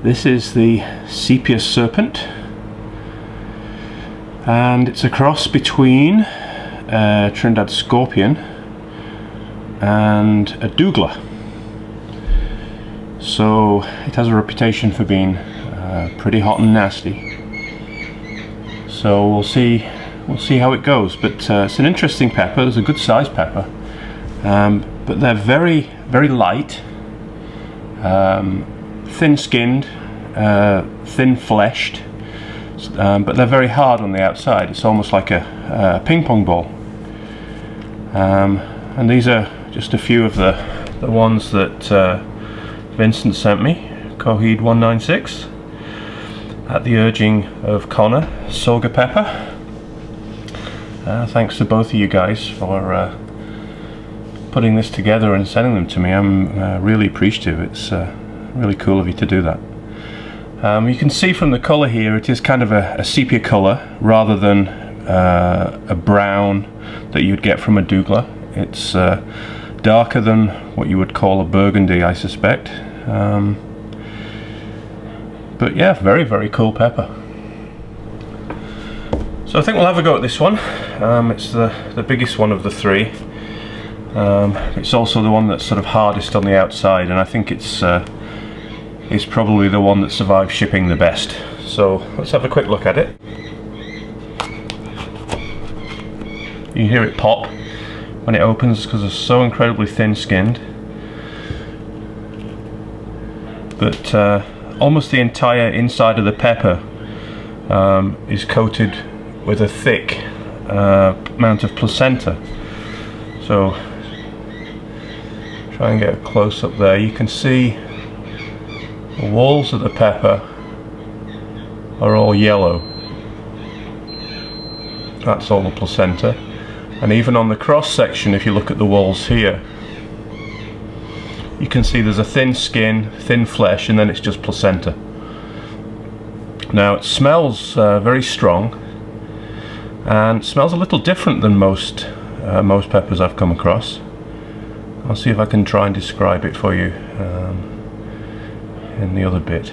This is the Sepia Serpent, and it's a cross between Trinidad Scorpion and a douglah. So it has a reputation for being pretty hot and nasty. So we'll see how it goes. But it's an interesting pepper. It's a good sized pepper, but they're very, very light, thin-skinned, thin-fleshed, but they're very hard on the outside. It's almost like a ping pong ball. And these are just a few of the ones that Vincent sent me, Coheed 196, at the urging of Conor, saugapepper. Thanks to both of you guys for putting this together and sending them to me. I'm really appreciative. It's really cool of you to do that. You can see from the colour here, it is kind of a sepia colour rather than a brown that you'd get from a douglah. It's darker than what you would call a burgundy, I suspect. But yeah, very, very cool pepper. So I think we'll have a go at this one. It's the biggest one of the three. It's also the one that's sort of hardest on the outside, and I think it's probably the one that survived shipping the best. So let's have a quick look at it. You hear it pop when it opens because it's so incredibly thin-skinned. But almost the entire inside of the pepper is coated with a thick amount of placenta. So try and get a close up there. You can see the walls of the pepper are all yellow. That's all the placenta. And even on the cross section, if you look at the walls here, you can see there's a thin skin, thin flesh, and then it's just placenta. Now it smells very strong, and smells a little different than most peppers I've come across. I'll see if I can try and describe it for you in the other bit.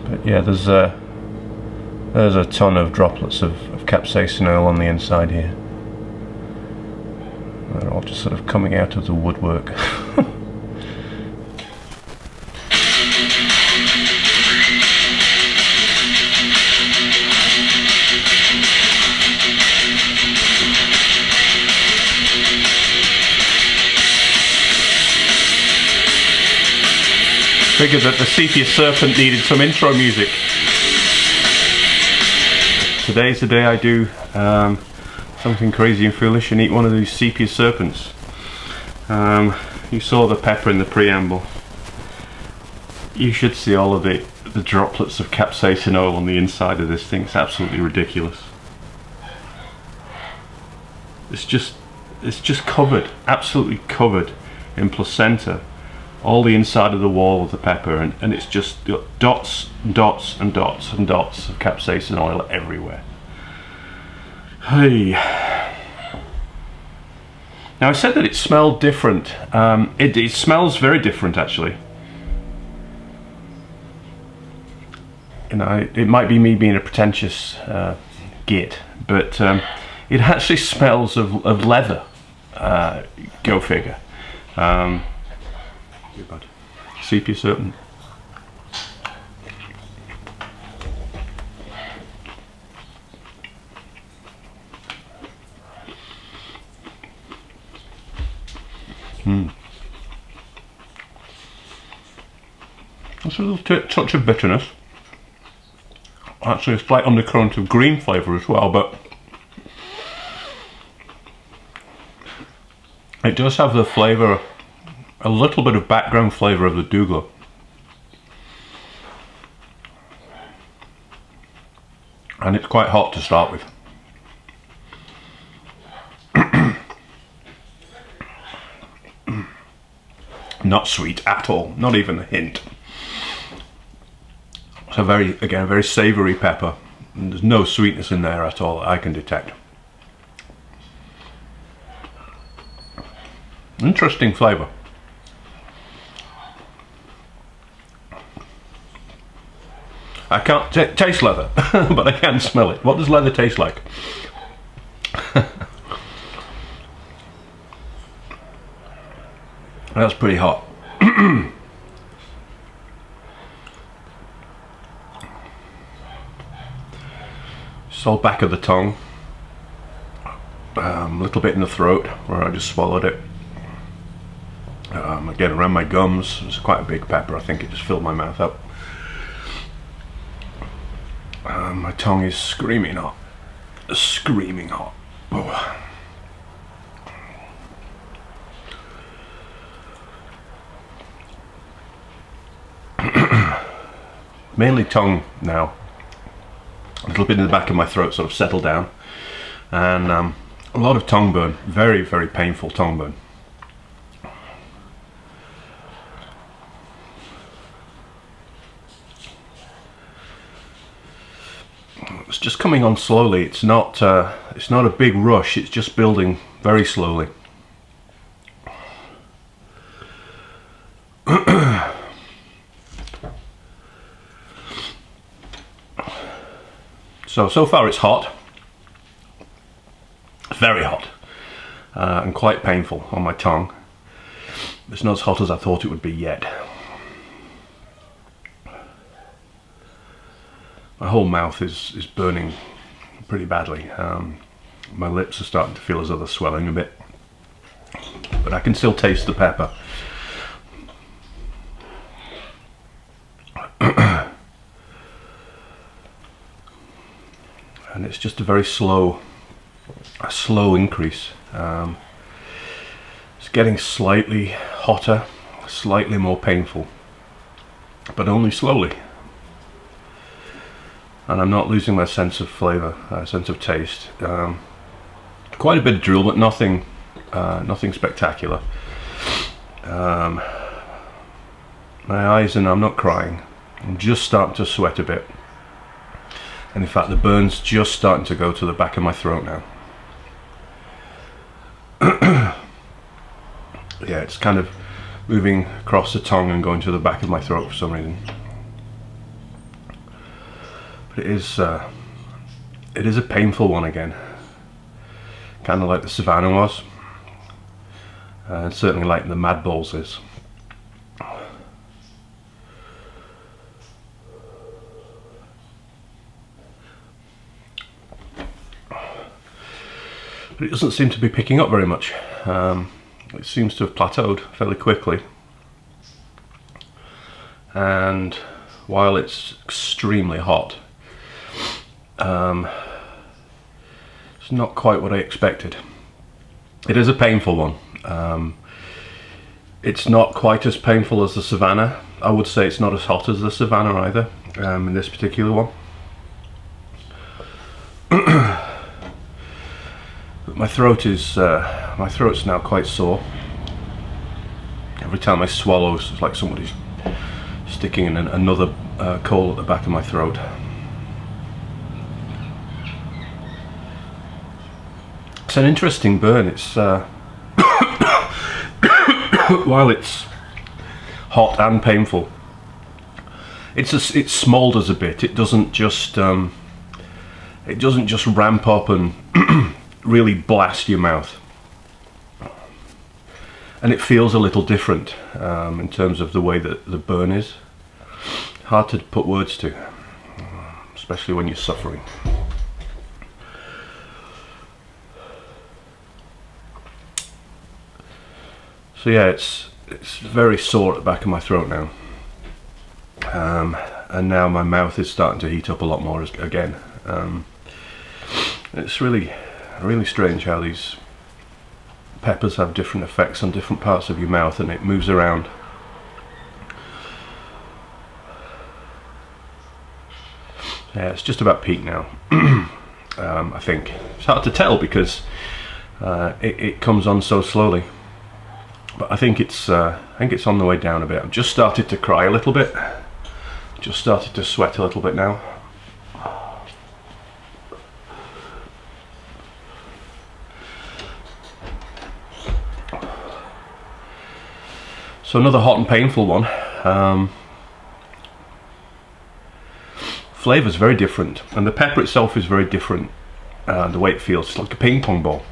But yeah, there's a ton of droplets of capsaicin oil on the inside here. They're all just sort of coming out of the woodwork. Figured that the Sepia Serpent needed some intro music. Today's the day I do something crazy and foolish and eat one of these Sepia Serpents. You saw the pepper in the preamble. You should see all of the droplets of capsaicin oil on the inside of this thing. It's absolutely ridiculous. It's just covered, absolutely covered in placenta. All the inside of the wall of the pepper, and it's just dots and dots and dots and dots of capsaicin oil everywhere. Hey. Now I said that it smelled different. It smells very different actually. You know, it might be me being a pretentious git, but it actually smells of leather. Go figure. Bad. Sepia Serpent. That's a little touch of bitterness. Actually a slight undercurrent of green flavour as well, but it does have the flavour, a little bit of background flavour of the douglah. And it's quite hot to start with. Not sweet at all, not even a hint. So again, a very savoury pepper. And there's no sweetness in there at all that I can detect. Interesting flavour. I can't taste leather, but I can smell it. What does leather taste like? That's pretty hot. It's all back of the tongue. A little bit in the throat where I just swallowed it. Again, around my gums. It's quite a big pepper. I think it just filled my mouth up. My tongue is screaming hot. Screaming hot. Oh. Mainly tongue now. A little bit in the back of my throat sort of settled down. And a lot of tongue burn. Very, very painful tongue burn. It's just coming on slowly. It's not a big rush. It's just building very slowly. So far it's hot. Very hot. And quite painful on my tongue. It's not as hot as I thought it would be yet. My whole mouth is burning pretty badly. My lips are starting to feel as though they're swelling a bit. But I can still taste the pepper. And it's just a very slow increase. It's getting slightly hotter, slightly more painful, but only slowly. And I'm not losing my sense of flavour, sense of taste. Quite a bit of drool, but nothing spectacular. My eyes, and I'm not crying. I'm just starting to sweat a bit. And in fact, the burn's just starting to go to the back of my throat now. Yeah, it's kind of moving across the tongue and going to the back of my throat for some reason. But it is a painful one again. Kind of like the Savannah was. And certainly like the Mad Balls is. But it doesn't seem to be picking up very much. It seems to have plateaued fairly quickly. And while it's extremely hot, it's not quite what I expected. It is a painful one. It's not quite as painful as the Savannah. I would say it's not as hot as the Savannah either, in this particular one. My throat's now quite sore. Every time I swallow, it's like somebody's sticking in another coal at the back of my throat. It's an interesting burn. It's while it's hot and painful, it smoulders a bit. It doesn't just ramp up and really blast your mouth, and it feels a little different in terms of the way that the burn is. Hard to put words to, especially when you're suffering. So yeah, it's very sore at the back of my throat now, and now my mouth is starting to heat up a lot more again. It's really strange how these peppers have different effects on different parts of your mouth, and it moves around. Yeah, it's just about peak now. I think it's hard to tell because it comes on so slowly, but I think it's on the way down a bit. I've just started to cry a little bit, just started to sweat a little bit now. So another hot and painful one. Flavour's very different, and the pepper itself is very different. The way it feels, it's like a ping pong ball.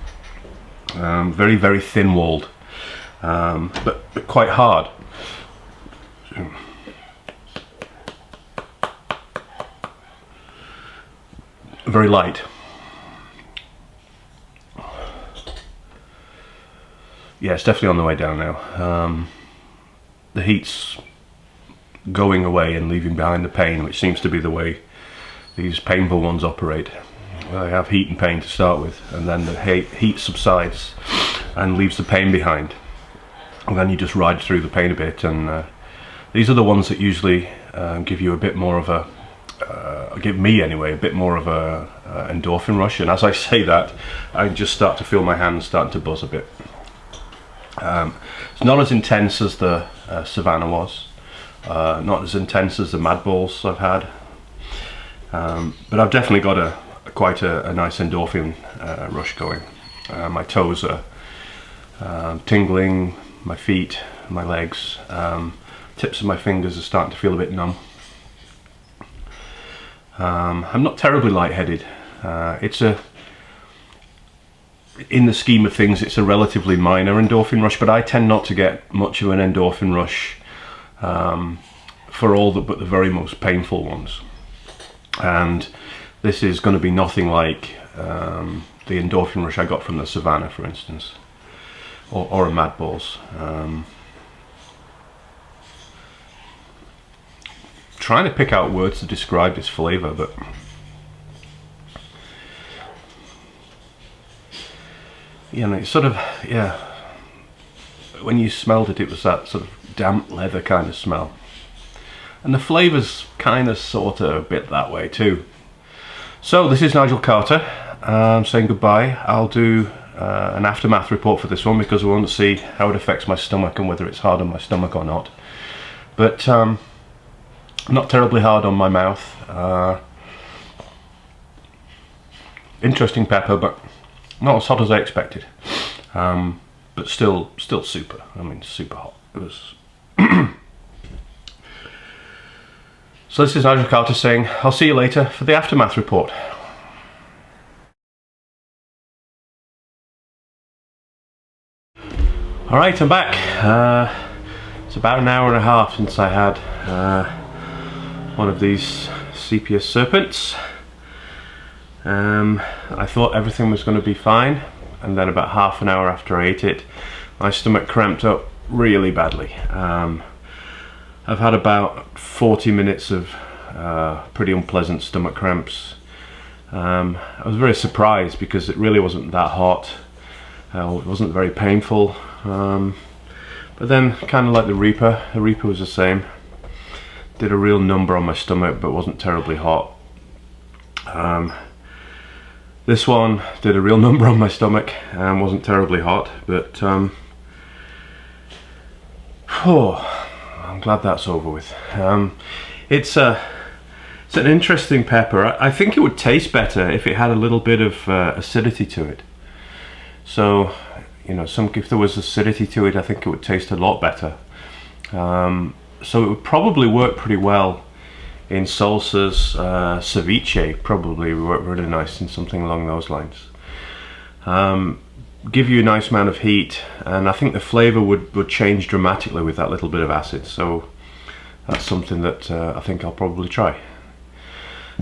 Very, very thin-walled, but quite hard. Very light. Yeah, it's definitely on the way down now. The heat's going away and leaving behind the pain, which seems to be the way these painful ones operate. They have heat and pain to start with, and then the heat subsides and leaves the pain behind, and then you just ride through the pain a bit. And these are the ones that usually give you a bit more of a give me anyway a bit more of a endorphin rush. And as I say that, I just start to feel my hands starting to buzz a bit. It's not as intense as the Savannah was, not as intense as the Mad Balls I've had, but I've definitely got quite a nice endorphin rush going. My toes are tingling, my feet, my legs, tips of my fingers are starting to feel a bit numb. I'm not terribly lightheaded. In the scheme of things, it's a relatively minor endorphin rush, but I tend not to get much of an endorphin rush for all but the very most painful ones. And this is going to be nothing like the endorphin rush I got from the Savannah, for instance, or a Mad Balls. Trying to pick out words to describe this flavour, but you know, it's sort of, yeah, when you smelled it, it was that sort of damp leather kind of smell, and the flavour's kind of sort of a bit that way too. So this is Nigel Carter saying goodbye. I'll do an aftermath report for this one because we want to see how it affects my stomach and whether it's hard on my stomach or not. But not terribly hard on my mouth. Interesting pepper, but not as hot as I expected. But still super. I mean, super hot. It was. So this is Nigel Carter saying, I'll see you later for the aftermath report. Alright, I'm back. It's about an hour and a half since I had one of these Sepia Serpents. I thought everything was going to be fine, and then about half an hour after I ate it, my stomach cramped up really badly. I've had about 40 minutes of pretty unpleasant stomach cramps. I was very surprised because it really wasn't that hot. It wasn't very painful. But then, kind of like the Reaper was the same. Did a real number on my stomach, but wasn't terribly hot. This one did a real number on my stomach and wasn't terribly hot, but I'm glad that's over with. It's an interesting pepper. I think it would taste better if it had a little bit of acidity to it. So, you know, if there was acidity to it, I think it would taste a lot better. So it would probably work pretty well in salsas. Ceviche probably would work really nice in something along those lines. Give you a nice amount of heat, and I think the flavour would change dramatically with that little bit of acid. So that's something that I think I'll probably try.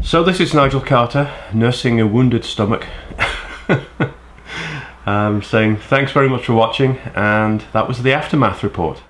So this is Nigel Carter, nursing a wounded stomach. Saying thanks very much for watching, and that was the aftermath report.